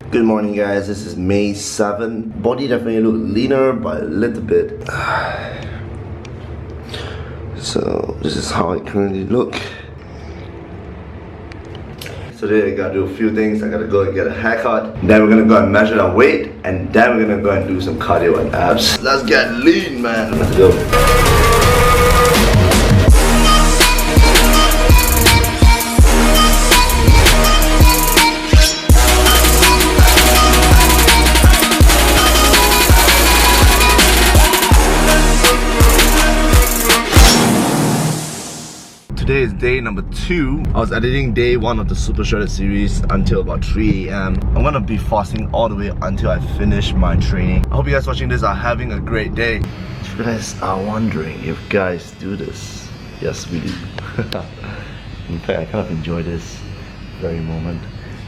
Good morning guys, this is May 7. Body definitely look leaner by a little bit. So this is how I currently look. Today I gotta do a few things. I gotta go and get a haircut. Then we're gonna go and measure our weight. And then we're gonna go and do some cardio and abs. Let's get lean, man. Let's go. Today is day number 2. I was editing day 1 of the Super Shredded series until about 3 AM. I'm gonna be fasting all the way until I finish my training. I hope you guys watching this are having a great day. If you guys are wondering if guys do this, yes we do. In fact, I kind of enjoy this very moment.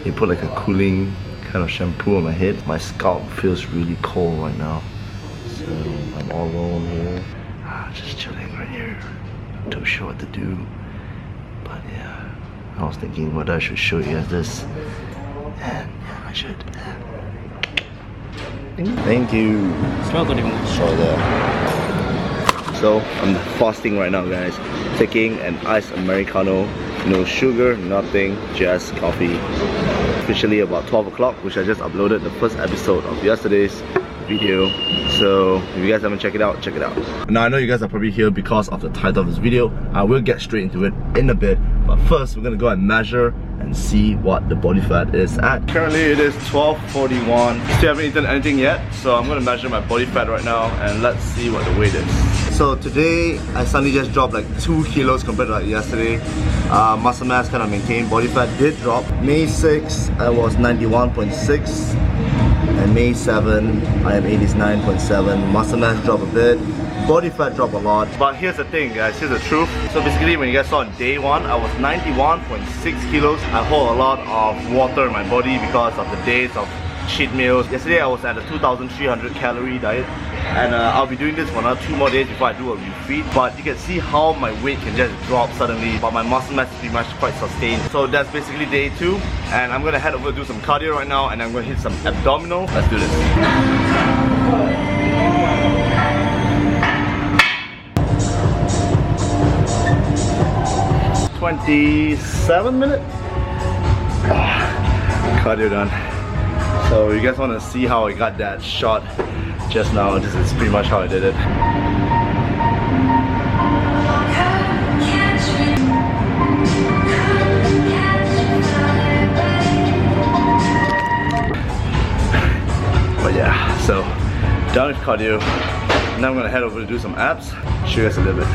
They put like a cooling kind of shampoo on my head. My scalp feels really cold right now. So I'm all alone here. Just chilling right here. Not too sure what to do. But yeah, I was thinking whether I should show you guys this. And yeah, I should. Thank you. Sure there. So I'm fasting right now guys. Taking an iced Americano. No sugar, nothing, just coffee. Officially about 12 o'clock, which I just uploaded the first episode of yesterday's video. So if you guys haven't checked it out, check it out. Now I know you guys are probably here because of the title of this video. I will get straight into it in a bit, but first we're gonna go and measure and see what the body fat is at. Currently it is 12:41. Still haven't eaten anything yet, so I'm gonna measure my body fat right now and let's see what the weight is. So today I suddenly just dropped like 2 kilos compared to like yesterday. Muscle mass kind of maintained, body fat did drop. May 6 I was 91.6. And May 7, I am 89.7. Muscle mass drop a bit. Body fat drop a lot. But here's the thing guys, here's the truth. So basically when you guys saw on day 1, I was 91.6 kilos. I hold a lot of water in my body because of the days of cheat meals. Yesterday I was at a 2,300 calorie diet. And I'll be doing this for another 2 more days before I do a refeed. But you can see how my weight can just drop suddenly, but my muscle mass is pretty much quite sustained. So that's basically day 2. And I'm gonna head over to do some cardio right now, and I'm gonna hit some abdominal. Let's do this. 27 minutes. Cardio done. So you guys want to see how I got that shot just now? This is pretty much how I did it. But yeah, so done with cardio. Now I'm gonna head over to do some abs. Show you guys a little bit.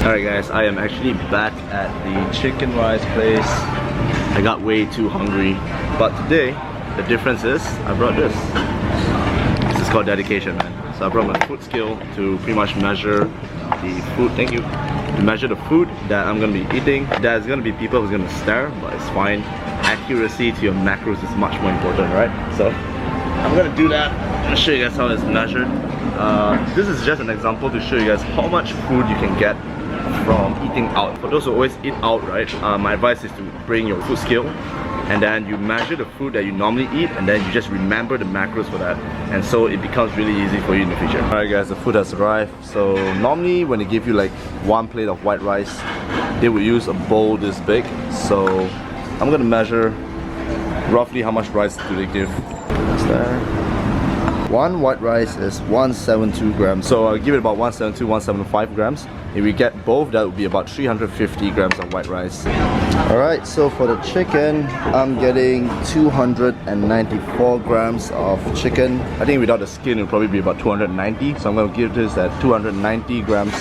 Alright guys, I am actually back at the chicken rice place. I got way too hungry, but today the difference is I brought this. This is called dedication, man. So I brought my food scale to pretty much measure the food. Thank you. To measure the food that I'm gonna be eating. There's gonna be people who's gonna stare, but it's fine. Accuracy to your macros is much more important, right? So I'm gonna do that. I'm gonna show you guys how it's measured. This is just an example to show you guys how much food you can get from eating out. For those who always eat out, right, my advice is to bring your food scale, and then you measure the food that you normally eat, and then you just remember the macros for that, and so it becomes really easy for you in the future. Alright guys, the food has arrived. So normally when they give you like 1 plate of white rice, they would use a bowl this big. So I'm gonna measure roughly how much rice do they give. That's there. 1 white rice is 172 grams. So I'll give it about 172, 175 grams. If we get both, that would be about 350 grams of white rice. Alright, so for the chicken, I'm getting 294 grams of chicken. I think without the skin, it will probably be about 290. So I'm going to give this at 290 grams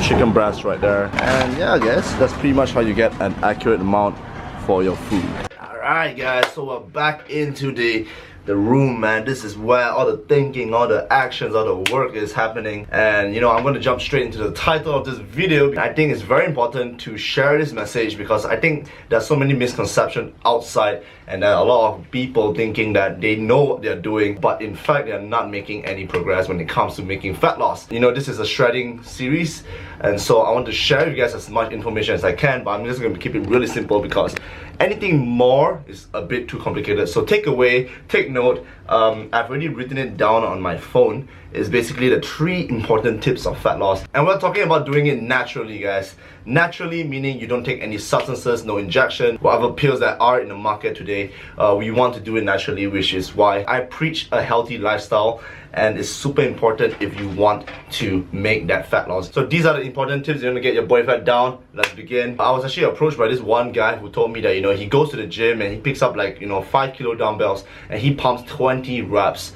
chicken breast right there. And yeah, I guess that's pretty much how you get an accurate amount for your food. Alright guys, so we're back into the the room, man. This is where all the thinking, all the actions, all the work is happening. And you know, I'm going to jump straight into the title of this video. I think it's very important to share this message because I think there's so many misconceptions outside, and there are a lot of people thinking that they know what they're doing, but in fact they're not making any progress when it comes to making fat loss. You know, this is a shredding series, and so I want to share with you guys as much information as I can, but I'm just going to keep it really simple because anything more is a bit too complicated. So take away, take note. I've already written it down on my phone. It's basically the 3 important tips of fat loss, and we're talking about doing it naturally, guys. Naturally meaning you don't take any substances, no injection, whatever pills that are in the market today. We want to do it naturally, which is why I preach a healthy lifestyle, and it's super important if you want to make that fat loss. So these are the important tips. You want to get your body fat down. Let's begin. I was actually approached by this one guy who told me that, you know, he goes to the gym and he picks up like, you know, 5 kilo dumbbells and he pumps 20 reps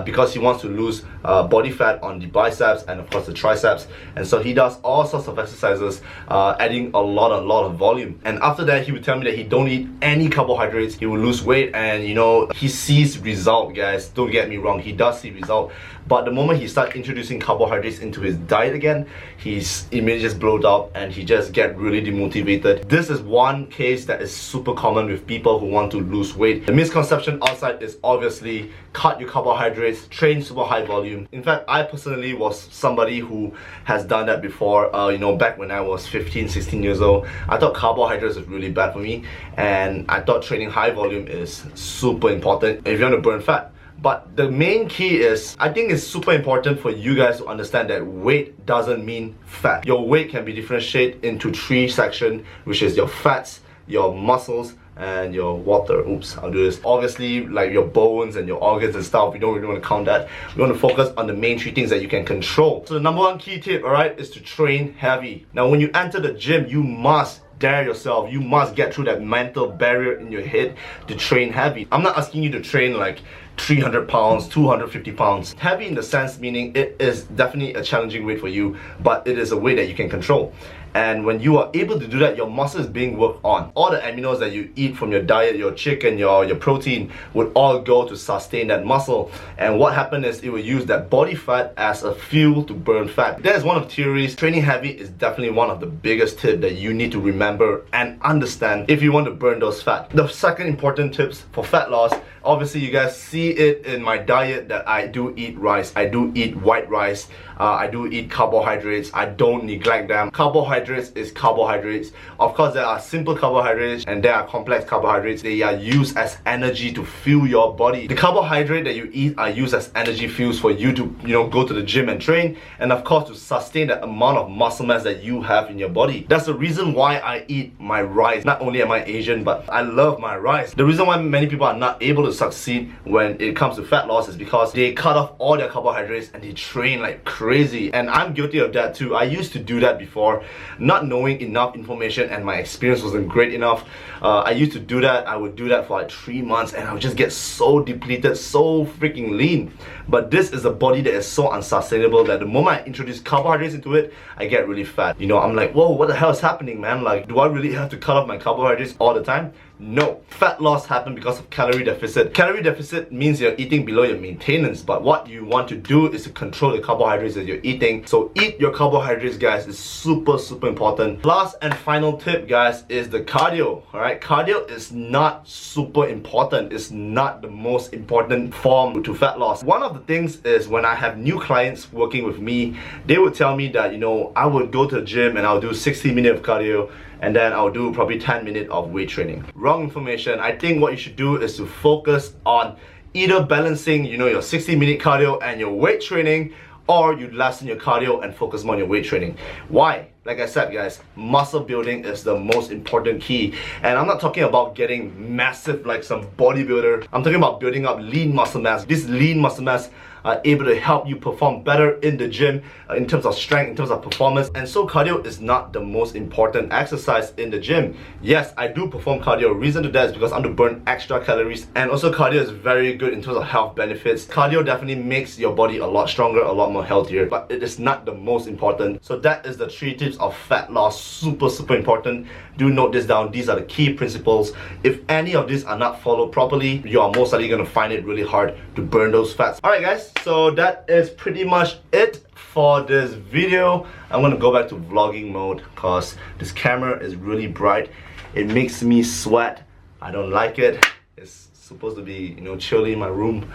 because he wants to lose body fat on the biceps and of course the triceps. And so he does all sorts of exercises, adding a lot of volume. And after that, he would tell me that he don't eat any carbohydrates. He will lose weight, and you know, he sees result, guys. Don't get me wrong, he does see result. But the moment he starts introducing carbohydrates into his diet again, he's immediately just blows out and he just get really demotivated. This is one case that is super common with people who want to lose weight. The misconception outside is obviously cut your carbohydrates, train super high volume. In fact, I personally was somebody who has done that before. You know, back when I was 15, 16 years old, I thought carbohydrates was really bad for me, and I thought training high volume is super important if you want to burn fat. But the main key is, I think it's super important for you guys to understand that weight doesn't mean fat. Your weight can be differentiated into 3 sections, which is your fats, your muscles, and your water. Oops, I'll do this. Obviously, like your bones and your organs and stuff, we don't really want to count that. We want to focus on the main 3 things that you can control. So the number 1 key tip, alright, is to train heavy. Now when you enter the gym, you must dare yourself. You must get through that mental barrier in your head to train heavy. I'm not asking you to train like 300 pounds, 250 pounds. Heavy in the sense meaning it is definitely a challenging weight for you, but it is a weight that you can control. And when you are able to do that, your muscle is being worked on. All the aminos that you eat from your diet, your chicken, your protein, would all go to sustain that muscle. And what happened is it will use that body fat as a fuel to burn fat. That is one of the theories. Training heavy is definitely one of the biggest tips that you need to remember and understand if you want to burn those fat. The second important tips for fat loss, obviously you guys see it in my diet that I do eat rice. I do eat white rice. I do eat carbohydrates. I don't neglect them. Carbohydrates is carbohydrates. Of course, there are simple carbohydrates and there are complex carbohydrates. They are used as energy to fuel your body. The carbohydrate that you eat are used as energy fuels for you to, you know, go to the gym and train, and of course to sustain the amount of muscle mass that you have in your body. That's the reason why I eat my rice. Not only am I Asian, but I love my rice. The reason why many people are not able to succeed when it comes to fat loss is because they cut off all their carbohydrates and they train like crazy. And I'm guilty of that too. I used to do that before, not knowing enough information, and my experience wasn't great enough. I used to do that. I would do that for like 3 months and I would just get so depleted, so freaking lean. But this is a body that is so unsustainable that the moment I introduce carbohydrates into it, I get really fat. You know, I'm like, whoa, what the hell is happening, man? Like, do I really have to cut off my carbohydrates all the time? No. Fat loss happens because of calorie deficit. Calorie deficit means you're eating below your maintenance, but what you want to do is to control the carbohydrates that you're eating. So eat your carbohydrates, guys. It's super important. Last and final tip, guys, is the cardio. Alright, cardio is not super important. It's not the most important form to fat loss. One of the things is when I have new clients working with me, they would tell me that, you know, I would go to the gym and I'll do 60 minutes of cardio, and then I'll do probably 10 minutes of weight training. Wrong information. I think what you should do is to focus on either balancing, you know, your 60-minute cardio and your weight training, or you lessen your cardio and focus more on your weight training. Why? Like I said, guys, muscle building is the most important key. And I'm not talking about getting massive like some bodybuilder. I'm talking about building up lean muscle mass. This lean muscle mass are able to help you perform better in the gym in terms of strength, in terms of performance. And so cardio is not the most important exercise in the gym. Yes, I do perform cardio. Reason to that is because I want to burn extra calories, and also cardio is very good in terms of health benefits. Cardio definitely makes your body a lot stronger, a lot more healthier, but it is not the most important. So that is the 3 tips of fat loss. Super important. Do note this down. These are the key principles. If any of these are not followed properly, you are most likely going to find it really hard to burn those fats. Alright guys, so that is pretty much it for this video. I'm going to go back to vlogging mode because this camera is really bright. It makes me sweat. I don't like it. It's supposed to be, you know, chilly in my room.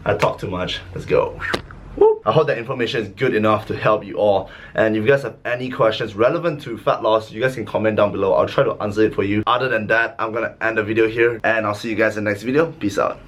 I talk too much. Let's go. I hope that information is good enough to help you all. And if you guys have any questions relevant to fat loss, you guys can comment down below. I'll try to answer it for you. Other than that, I'm gonna end the video here, and I'll see you guys in the next video. Peace out.